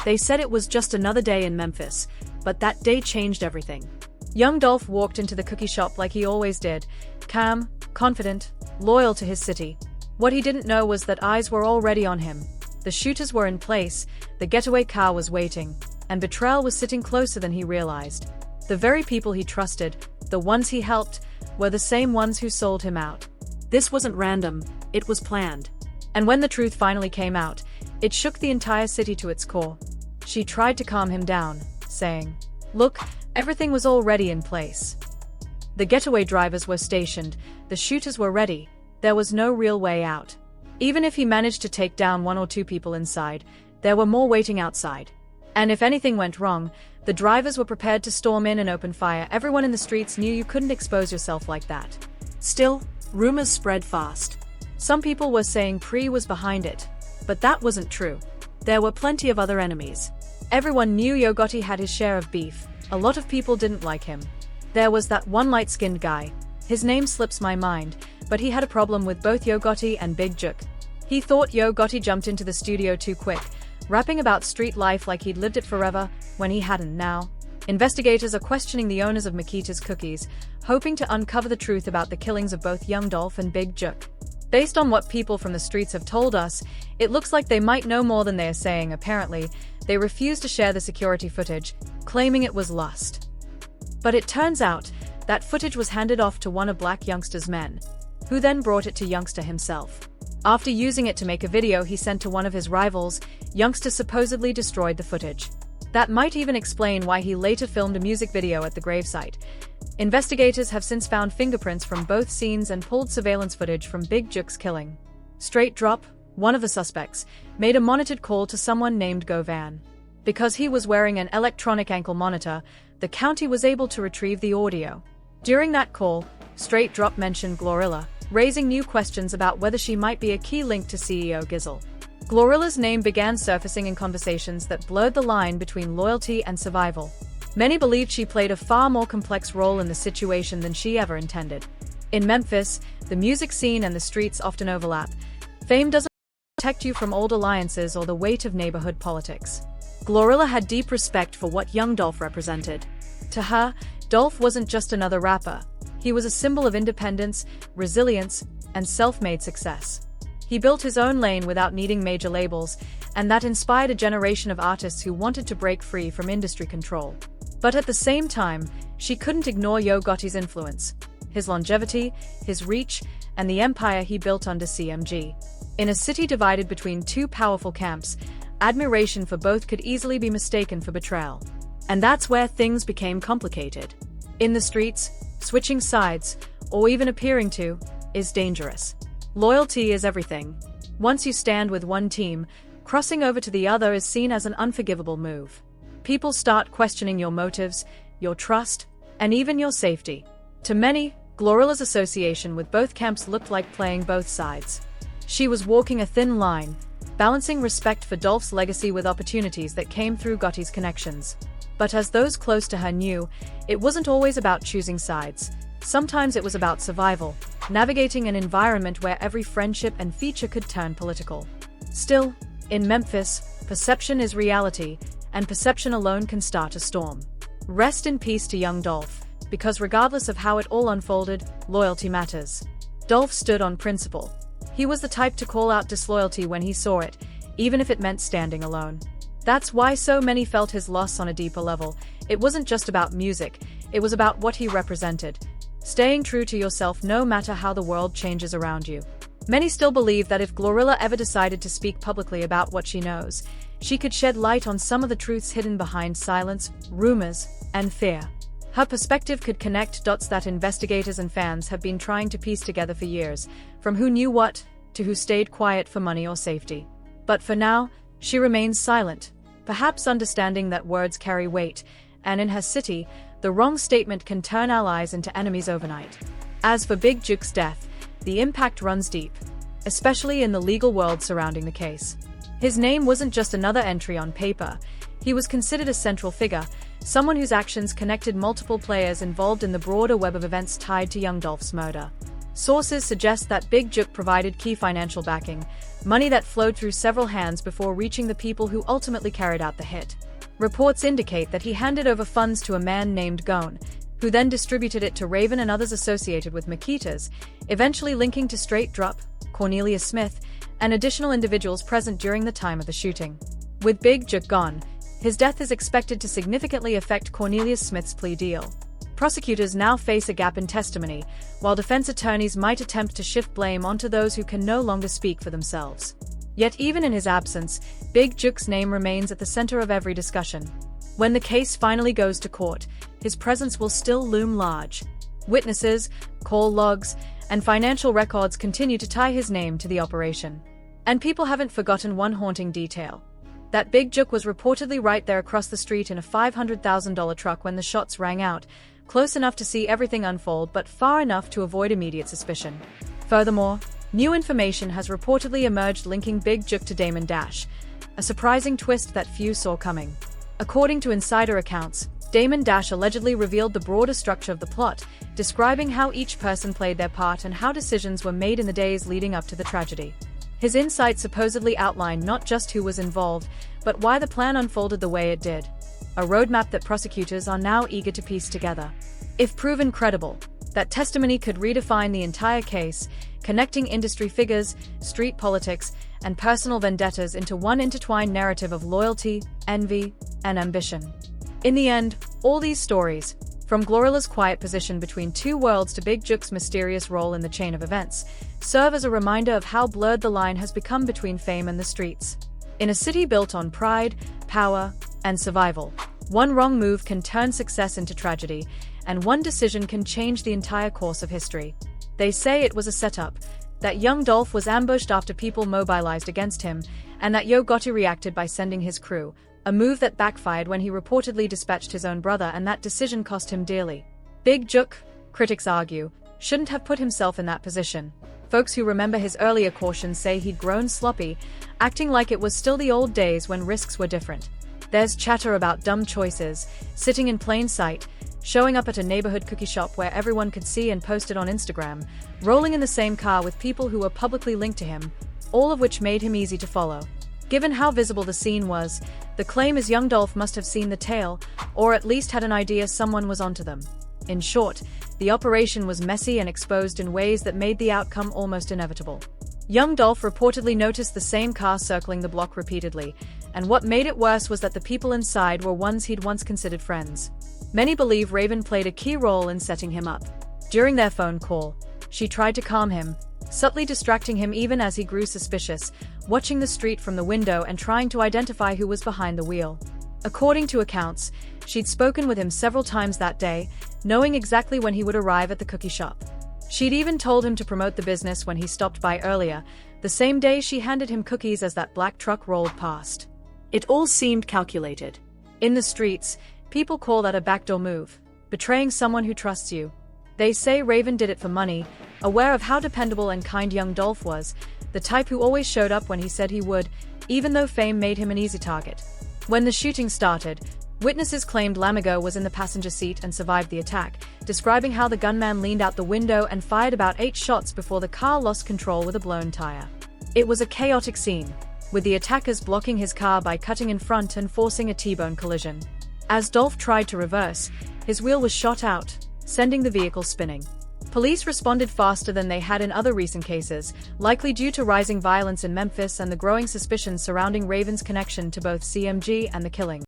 They said it was just another day in Memphis, but that day changed everything. Young Dolph walked into the cookie shop like he always did, calm, confident, loyal to his city. What he didn't know was that eyes were already on him. The shooters were in place, the getaway car was waiting, and betrayal was sitting closer than he realized. The very people he trusted, the ones he helped, were the same ones who sold him out. This wasn't random, it was planned. And when the truth finally came out, it shook the entire city to its core. She tried to calm him down, saying, "Look, everything was already in place. The getaway drivers were stationed, the shooters were ready, there was no real way out. Even if he managed to take down 1 or 2 people inside, there were more waiting outside. And if anything went wrong, the drivers were prepared to storm in and open fire. Everyone in the streets knew you couldn't expose yourself like that." Still, rumors spread fast. Some people were saying Pre was behind it, but that wasn't true. There were plenty of other enemies. Everyone knew Yo Gotti had his share of beef. A lot of people didn't like him. There was that one light-skinned guy. His name slips my mind, but he had a problem with both Yo Gotti and Big Jook. He thought Yo Gotti jumped into the studio too quick, rapping about street life like he'd lived it forever, when he hadn't. Now, investigators are questioning the owners of Makita's Cookies, hoping to uncover the truth about the killings of both young Dolph and Big Jook. Based on what people from the streets have told us, it looks like they might know more than they are saying. Apparently, they refused to share the security footage, claiming it was lost. But it turns out, that footage was handed off to one of Black Youngster's men, who then brought it to Youngster himself. After using it to make a video he sent to one of his rivals, Youngster supposedly destroyed the footage. That might even explain why he later filmed a music video at the gravesite. Investigators have since found fingerprints from both scenes and pulled surveillance footage from Big Jook's killing. Straight Drop, one of the suspects, made a monitored call to someone named Govan. Because he was wearing an electronic ankle monitor, the county was able to retrieve the audio. During that call, Straight Drop mentioned Glorilla, raising new questions about whether she might be a key link to CEO Gizzle. Glorilla's name began surfacing in conversations that blurred the line between loyalty and survival. Many believed she played a far more complex role in the situation than she ever intended. In Memphis, the music scene and the streets often overlap. Fame doesn't protect you from old alliances or the weight of neighborhood politics. Glorilla had deep respect for what young Dolph represented. To her, Dolph wasn't just another rapper. He was a symbol of independence, resilience, and self-made success. He built his own lane without needing major labels, and that inspired a generation of artists who wanted to break free from industry control. But at the same time, she couldn't ignore Yo Gotti's influence, his longevity, his reach, and the empire he built under CMG. In a city divided between 2 powerful camps, admiration for both could easily be mistaken for betrayal. And that's where things became complicated. In the streets, switching sides, or even appearing to, is dangerous. Loyalty is everything. Once you stand with one team, crossing over to the other is seen as an unforgivable move. People start questioning your motives, your trust, and even your safety. To many, Glorilla's association with both camps looked like playing both sides. She was walking a thin line, balancing respect for Dolph's legacy with opportunities that came through Gotti's connections. But as those close to her knew, it wasn't always about choosing sides. Sometimes it was about survival, navigating an environment where every friendship and feature could turn political. Still, in Memphis, perception is reality, and perception alone can start a storm. Rest in peace to young Dolph, because regardless of how it all unfolded, loyalty matters. Dolph stood on principle. He was the type to call out disloyalty when he saw it, even if it meant standing alone. That's why so many felt his loss on a deeper level. It wasn't just about music, it was about what he represented. Staying true to yourself no matter how the world changes around you. Many still believe that if Glorilla ever decided to speak publicly about what she knows, she could shed light on some of the truths hidden behind silence, rumors, and fear. Her perspective could connect dots that investigators and fans have been trying to piece together for years, from who knew what, to who stayed quiet for money or safety. But for now, she remains silent, perhaps understanding that words carry weight, and in her city, the wrong statement can turn allies into enemies overnight. As for Big Jook's death, the impact runs deep, especially in the legal world surrounding the case. His name wasn't just another entry on paper. He was considered a central figure, someone whose actions connected multiple players involved in the broader web of events tied to young Dolph's murder. Sources suggest that Big Jook provided key financial backing, money that flowed through several hands before reaching the people who ultimately carried out the hit. Reports indicate that he handed over funds to a man named Gotti, who then distributed it to Raven and others associated with Maketas, eventually linking to Straight Drop, Cornelius Smith, and additional individuals present during the time of the shooting. With Big Jook gone, his death is expected to significantly affect Cornelius Smith's plea deal. Prosecutors now face a gap in testimony, while defense attorneys might attempt to shift blame onto those who can no longer speak for themselves. Yet even in his absence, Big Jook's name remains at the center of every discussion. When the case finally goes to court, his presence will still loom large. Witnesses, call logs, and financial records continue to tie his name to the operation. And people haven't forgotten one haunting detail. That Big Jook was reportedly right there across the street in a $500,000 truck when the shots rang out, close enough to see everything unfold but far enough to avoid immediate suspicion. Furthermore, new information has reportedly emerged linking Big Jook to Damon Dash, a surprising twist that few saw coming. According to insider accounts, Damon Dash allegedly revealed the broader structure of the plot, describing how each person played their part and how decisions were made in the days leading up to the tragedy. His insights supposedly outlined not just who was involved, but why the plan unfolded the way it did. A roadmap that prosecutors are now eager to piece together. If proven credible, that testimony could redefine the entire case, connecting industry figures, street politics, and personal vendettas into one intertwined narrative of loyalty, envy, and ambition. In the end, all these stories, from Glorilla's quiet position between two worlds to Big Jook's mysterious role in the chain of events, serve as a reminder of how blurred the line has become between fame and the streets. In a city built on pride, power, and survival, one wrong move can turn success into tragedy, and one decision can change the entire course of history. They say it was a setup, that young Dolph was ambushed after people mobilized against him, and that Gotti reacted by sending his crew, a move that backfired when he reportedly dispatched his own brother, and that decision cost him dearly. Big Jook, critics argue, shouldn't have put himself in that position. Folks who remember his earlier cautions say he'd grown sloppy, acting like it was still the old days when risks were different. There's chatter about dumb choices, sitting in plain sight, showing up at a neighborhood cookie shop where everyone could see and post it on Instagram, rolling in the same car with people who were publicly linked to him, all of which made him easy to follow. Given how visible the scene was, the claim is young Dolph must have seen the tail, or at least had an idea someone was onto them. In short, the operation was messy and exposed in ways that made the outcome almost inevitable. Young Dolph reportedly noticed the same car circling the block repeatedly, and what made it worse was that the people inside were ones he'd once considered friends. Many believe Raven played a key role in setting him up. During their phone call, she tried to calm him, subtly distracting him even as he grew suspicious, watching the street from the window and trying to identify who was behind the wheel. According to accounts, she'd spoken with him several times that day, knowing exactly when he would arrive at the cookie shop. She'd even told him to promote the business when he stopped by earlier, the same day she handed him cookies as that black truck rolled past. It all seemed calculated. In the streets, people call that a backdoor move, betraying someone who trusts you. They say Raven did it for money, aware of how dependable and kind young Dolph was, the type who always showed up when he said he would, even though fame made him an easy target. When the shooting started, witnesses claimed Lamigo was in the passenger seat and survived the attack, describing how the gunman leaned out the window and fired about 8 shots before the car lost control with a blown tire. It was a chaotic scene, with the attackers blocking his car by cutting in front and forcing a T-bone collision. As Dolph tried to reverse, his wheel was shot out, sending the vehicle spinning. Police responded faster than they had in other recent cases, likely due to rising violence in Memphis and the growing suspicions surrounding Raven's connection to both CMG and the killing.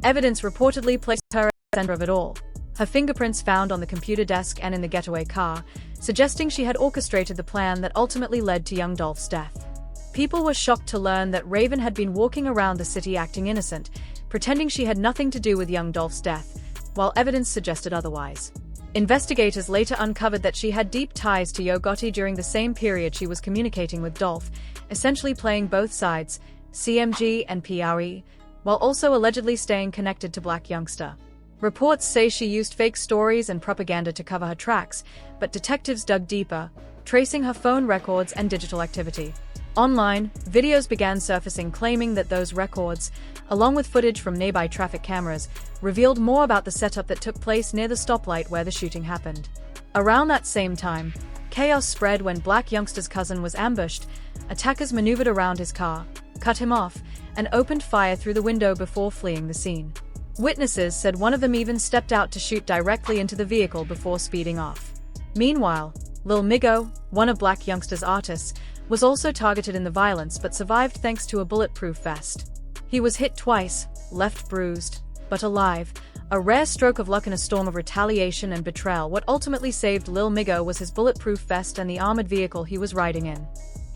Evidence reportedly placed her at the center of it all. Her fingerprints found on the computer desk and in the getaway car, suggesting she had orchestrated the plan that ultimately led to young Dolph's death. People were shocked to learn that Raven had been walking around the city acting innocent, pretending she had nothing to do with young Dolph's death, while evidence suggested otherwise. Investigators later uncovered that she had deep ties to Gotti during the same period she was communicating with Dolph, essentially playing both sides, CMG and PRE, while also allegedly staying connected to Black Youngster. Reports say she used fake stories and propaganda to cover her tracks, but detectives dug deeper, tracing her phone records and digital activity. Online, videos began surfacing claiming that those records, along with footage from nearby traffic cameras, revealed more about the setup that took place near the stoplight where the shooting happened. Around that same time, Chaos spread when Black Youngster's cousin was ambushed. Attackers maneuvered around his car, cut him off, and opened fire through the window before fleeing the scene. Witnesses said one of them even stepped out to shoot directly into the vehicle before speeding off. Meanwhile, Lil Migo, one of Black Youngster's artists, was also targeted in the violence but survived thanks to a bulletproof vest. He was hit twice, left bruised, but alive, a rare stroke of luck in a storm of retaliation and betrayal. What ultimately saved Lil Migo was his bulletproof vest and the armored vehicle he was riding in.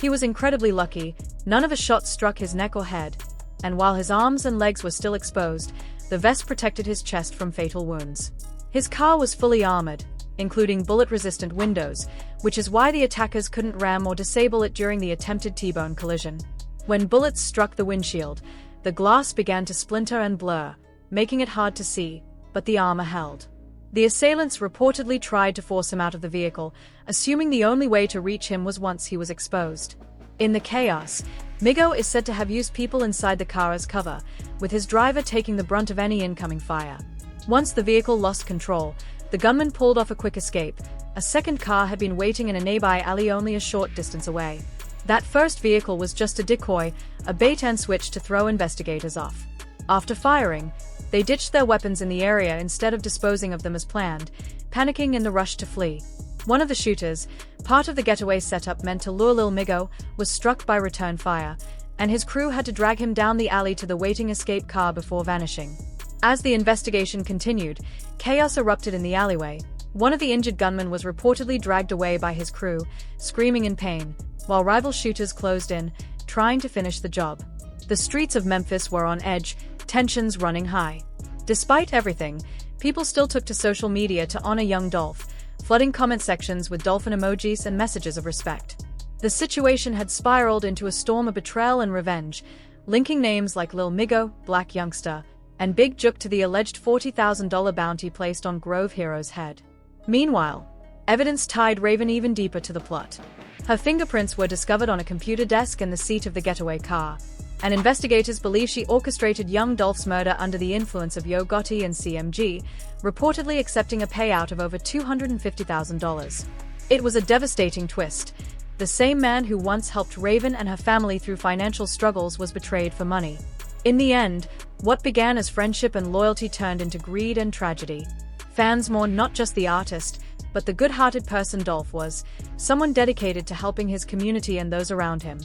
He was incredibly lucky, none of his shots struck his neck or head, and while his arms and legs were still exposed, the vest protected his chest from fatal wounds. His car was fully armored, including bullet-resistant windows, which is why the attackers couldn't ram or disable it during the attempted T-bone collision. When bullets struck the windshield, the glass began to splinter and blur, making it hard to see, but the armor held. The assailants reportedly tried to force him out of the vehicle, assuming the only way to reach him was once he was exposed. In the chaos, Migo is said to have used people inside the car as cover, with his driver taking the brunt of any incoming fire. Once the vehicle lost control, the gunman pulled off a quick escape. A second car had been waiting in a nearby alley only a short distance away. That first vehicle was just a decoy, a bait-and-switch to throw investigators off. After firing, they ditched their weapons in the area instead of disposing of them as planned, panicking in the rush to flee. One of the shooters, part of the getaway setup meant to lure Lil Migo, was struck by return fire, and his crew had to drag him down the alley to the waiting escape car before vanishing. As the investigation continued, chaos erupted in the alleyway. One of the injured gunmen was reportedly dragged away by his crew, screaming in pain, while rival shooters closed in, trying to finish the job. The streets of Memphis were on edge, tensions running high. Despite everything, people still took to social media to honor young Dolph, flooding comment sections with dolphin emojis and messages of respect. The situation had spiraled into a storm of betrayal and revenge, linking names like Lil Migo, Black Youngster, and Big Jook to the alleged $40,000 bounty placed on Grove Hero's head. Meanwhile, evidence tied Raven even deeper to the plot. Her fingerprints were discovered on a computer desk in the seat of the getaway car, and investigators believe she orchestrated young Dolph's murder under the influence of Gotti and CMG, reportedly accepting a payout of over $250,000. It was a devastating twist. The same man who once helped Raven and her family through financial struggles was betrayed for money. In the end, what began as friendship and loyalty turned into greed and tragedy. Fans mourned not just the artist, but the good-hearted person Dolph was, someone dedicated to helping his community and those around him.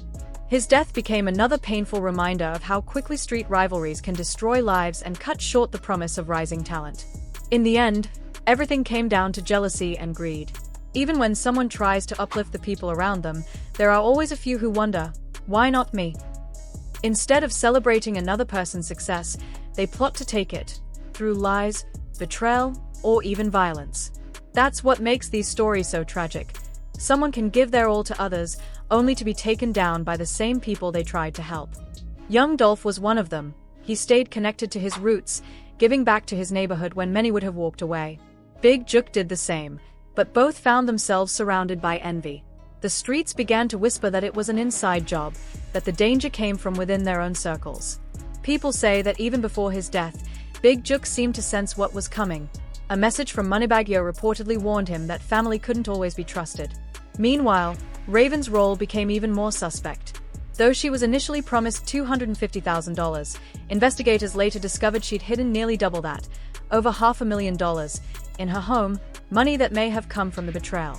His death became another painful reminder of how quickly street rivalries can destroy lives and cut short the promise of rising talent. In the end, everything came down to jealousy and greed. Even when someone tries to uplift the people around them, there are always a few who wonder, why not me? Instead of celebrating another person's success, they plot to take it, through lies, betrayal, or even violence. That's what makes these stories so tragic. Someone can give their all to others, only to be taken down by the same people they tried to help. Young Dolph was one of them. He stayed connected to his roots, giving back to his neighborhood when many would have walked away. Big Jook did the same, but both found themselves surrounded by envy. The streets began to whisper that it was an inside job, that the danger came from within their own circles. People say that even before his death, Big Jook seemed to sense what was coming. A message from Moneybagg Yo reportedly warned him that family couldn't always be trusted. Meanwhile, Raven's role became even more suspect. Though she was initially promised $250,000, investigators later discovered she'd hidden nearly double that, over $500,000, in her home, money that may have come from the betrayal.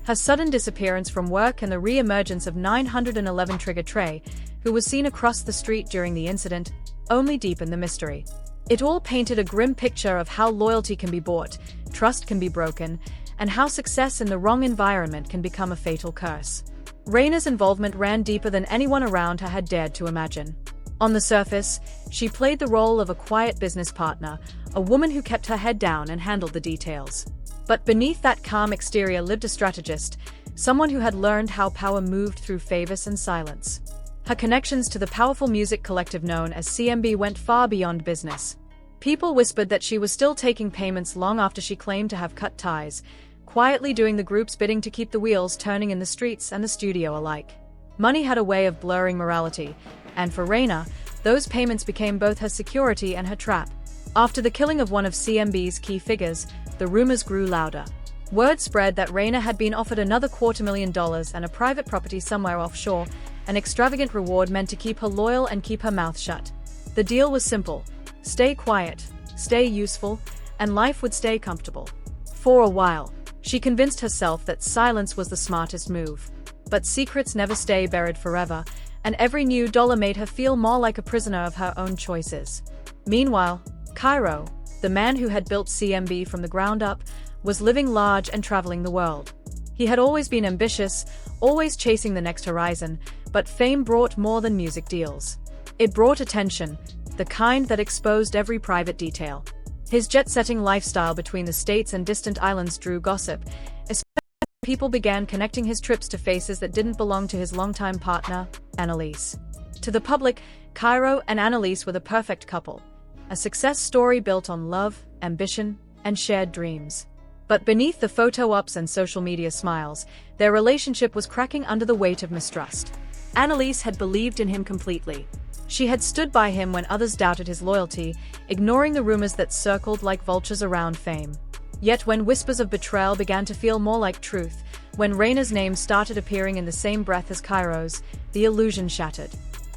Her sudden disappearance from work and the re-emergence of 911 Trigger Trey, who was seen across the street during the incident, only deepened the mystery. It all painted a grim picture of how loyalty can be bought, trust can be broken, and how success in the wrong environment can become a fatal curse. Raina's involvement ran deeper than anyone around her had dared to imagine. On the surface, she played the role of a quiet business partner, a woman who kept her head down and handled the details. But beneath that calm exterior lived a strategist, someone who had learned how power moved through favors and silence. Her connections to the powerful music collective known as CMB went far beyond business. People whispered that she was still taking payments long after she claimed to have cut ties, quietly doing the group's bidding to keep the wheels turning in the streets and the studio alike. Money had a way of blurring morality, and for Raina, those payments became both her security and her trap. After the killing of one of CMB's key figures, the rumors grew louder. Word spread that Reina had been offered another $250,000 and a private property somewhere offshore, an extravagant reward meant to keep her loyal and keep her mouth shut. The deal was simple: stay quiet, stay useful, and life would stay comfortable. For a while, she convinced herself that silence was the smartest move. But secrets never stay buried forever, and every new dollar made her feel more like a prisoner of her own choices. Meanwhile, Cairo, the man who had built CMB from the ground up, was living large and traveling the world. He had always been ambitious, always chasing the next horizon, but fame brought more than music deals. It brought attention, the kind that exposed every private detail. His jet-setting lifestyle between the states and distant islands drew gossip, especially when people began connecting his trips to faces that didn't belong to his longtime partner, Annalise. To the public, Cairo and Annalise were the perfect couple, a success story built on love, ambition, and shared dreams. But beneath the photo ops and social media smiles, their relationship was cracking under the weight of mistrust. Annalise had believed in him completely. She had stood by him when others doubted his loyalty, ignoring the rumors that circled like vultures around fame. Yet when whispers of betrayal began to feel more like truth, when Reina's name started appearing in the same breath as Cairo's, the illusion shattered.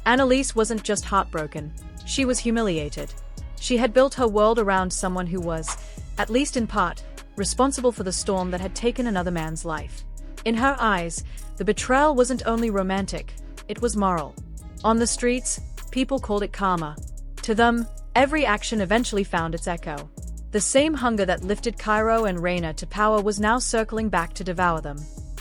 Annalise wasn't just heartbroken, she was humiliated. She had built her world around someone who was, at least in part, responsible for the storm that had taken another man's life. In her eyes, the betrayal wasn't only romantic, it was moral. On the streets, people called it karma. To them, every action eventually found its echo. The same hunger that lifted Cairo and Reina to power was now circling back to devour them.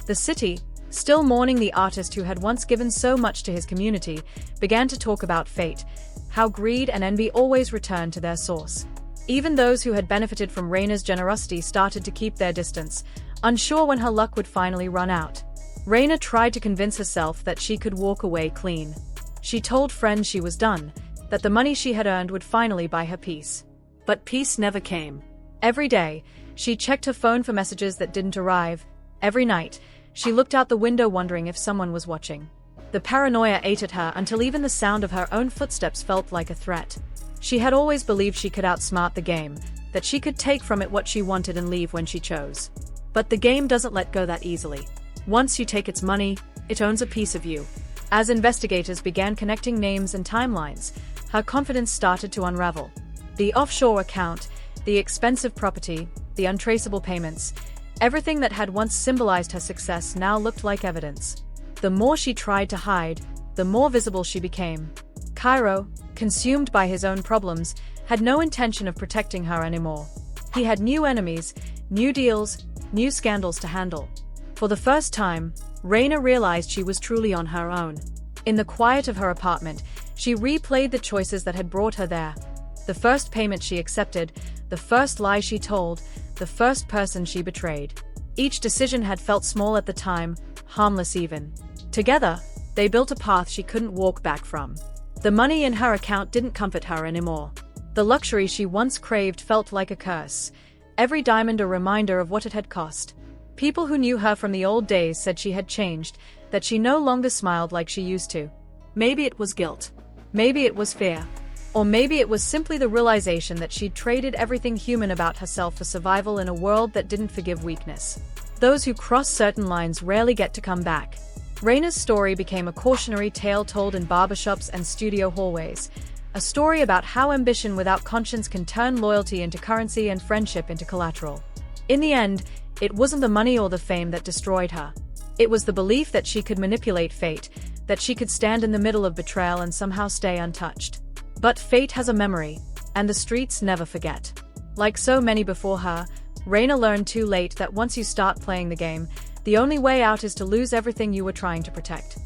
The city, still mourning the artist who had once given so much to his community, began to talk about fate, how greed and envy always returned to their source. Even those who had benefited from Reina's generosity started to keep their distance, unsure when her luck would finally run out. Reina tried to convince herself that she could walk away clean. She told friends she was done, that the money she had earned would finally buy her peace. But peace never came. Every day, she checked her phone for messages that didn't arrive. Every night, she looked out the window wondering if someone was watching. The paranoia ate at her until even the sound of her own footsteps felt like a threat. She had always believed she could outsmart the game, that she could take from it what she wanted and leave when she chose. But the game doesn't let go that easily. Once you take its money, it owns a piece of you. As investigators began connecting names and timelines, her confidence started to unravel. The offshore account, the expensive property, the untraceable payments, everything that had once symbolized her success now looked like evidence. The more she tried to hide, the more visible she became. Cairo, consumed by his own problems, had no intention of protecting her anymore. He had new enemies, new deals, new scandals to handle. For the first time, Reina realized she was truly on her own. In the quiet of her apartment, she replayed the choices that had brought her there. The first payment she accepted, the first lie she told, the first person she betrayed. Each decision had felt small at the time, harmless even. Together, they built a path she couldn't walk back from. The money in her account didn't comfort her anymore. The luxury she once craved felt like a curse, every diamond a reminder of what it had cost. People who knew her from the old days said she had changed, that she no longer smiled like she used to. Maybe it was guilt. Maybe it was fear. Or maybe it was simply the realization that she'd traded everything human about herself for survival in a world that didn't forgive weakness. Those who cross certain lines rarely get to come back. Reina's story became a cautionary tale told in barbershops and studio hallways, a story about how ambition without conscience can turn loyalty into currency and friendship into collateral. In the end, it wasn't the money or the fame that destroyed her. It was the belief that she could manipulate fate, that she could stand in the middle of betrayal and somehow stay untouched. But fate has a memory, and the streets never forget. Like so many before her, Reina learned too late that once you start playing the game, the only way out is to lose everything you were trying to protect.